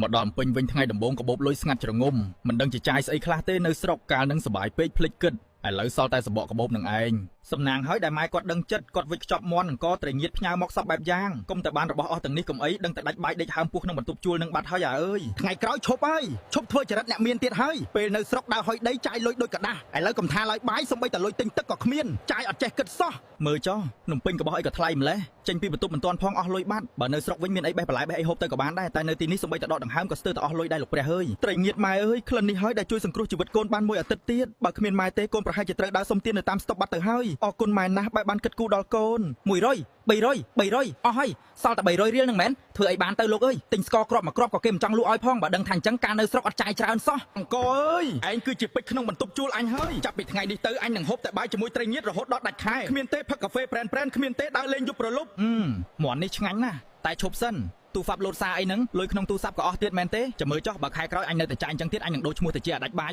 មកដល់ពេញវិញថ្ងៃដំបូងកាបូបលុយស្ងាត់ជ្រងំមិនដឹងជាចាយស្អីខ្លះទេនៅស្រុកកាលនឹងសបាយពេកភ្លេចគិតឥឡូវសល់តែសបកកាបូបនឹងឯងសំណាងហើយដែលម៉ែគាត់ដឹងចិត្តគាត់វិចខ្ចប់មន់អង្គត្រេងៀតផ្ញើមកសពបែបយ៉ាងគុំតែបានរបស់អស់ទាំងនេះកុំអីដឹងតែដាច់បាយដេកហើមពោះក្នុងបន្ទប់ជួលនឹងបាត់ហើយអើយថ្ងៃក្រោយឈប់ហើយឈប់ធ្វើចរិតអ្នកមានទៀតហើយពេលនៅស្រុកដើរហុយដីចាយលុយដូចកដាស់ឥឡូវកំថាឡើយបាយសំបីតែលុយទិញទឹកក៏គ្មានចាយអត់ចេះគិតសោះមើលចុះនំពេញកបោះអីក៏ថ្លៃម្លេះចេញពីបន្ទប់មិនទាន់ផងអស់លុយបាត់បើនៅស្រុកវិញមានអីបេះបន្លែបេះអីហូបទៅក៏បានដែរតែនៅទីនេះសំបីតែដកដង្ហើមក៏ស្ទើរតែអស់លុយដែរលោកព្រះអើយត្រេងៀតម៉ែអើយក្លិននេះហើយដែលជួយសង្គ្រោះជីវិតកូនបានមួយអាទិត្យទៀតបើគ្មានម៉ែទេកូនប្រហែលជាត្រូវដើរសុំទាននៅតាមស្តុកបាត់ទៅហើយអរគុណម៉ែណាស់បែបបានគិតគូរដល់កូន100 300អស់ហើយសល់តែ300រៀលនឹងមែនធ្វើអីបានទៅលោកអើយទិញស្ករគ្រាប់មួយគ្រាប់ក៏គេមិនចង់លក់ឲ្យផងបើដឹងថាអញ្ចឹងការនៅស្រុកអត់ចាយច្រើនសោះអង្គអើយឯងគឺជាពេជ្រក្នុងបន្ទប់ជួលអញហើយចាប់ពីថ្ងៃនេះទៅអញនឹងហូបតែបាយជាមួយត្រីងៀតរហូតដល់ដាច់ខែគ្មានទេផឹកកាហ្វេប្រែនគ្មានទេដើរលេងយប់ប្រលប់មាន់នេះឆ្ងាញ់ណាស់តែឈប់សិនទូហ្វាប់លោតសារអីហ្នឹងលុយក្នុងទូរស័ព្ទក៏អស់ទៀតមែនទេចាំមើលចុះបើខែក្រោយអញនៅតែចាយអញ្ចឹងទៀតអញនឹងដូរឈ្មោះទៅជាអដាច់បាយ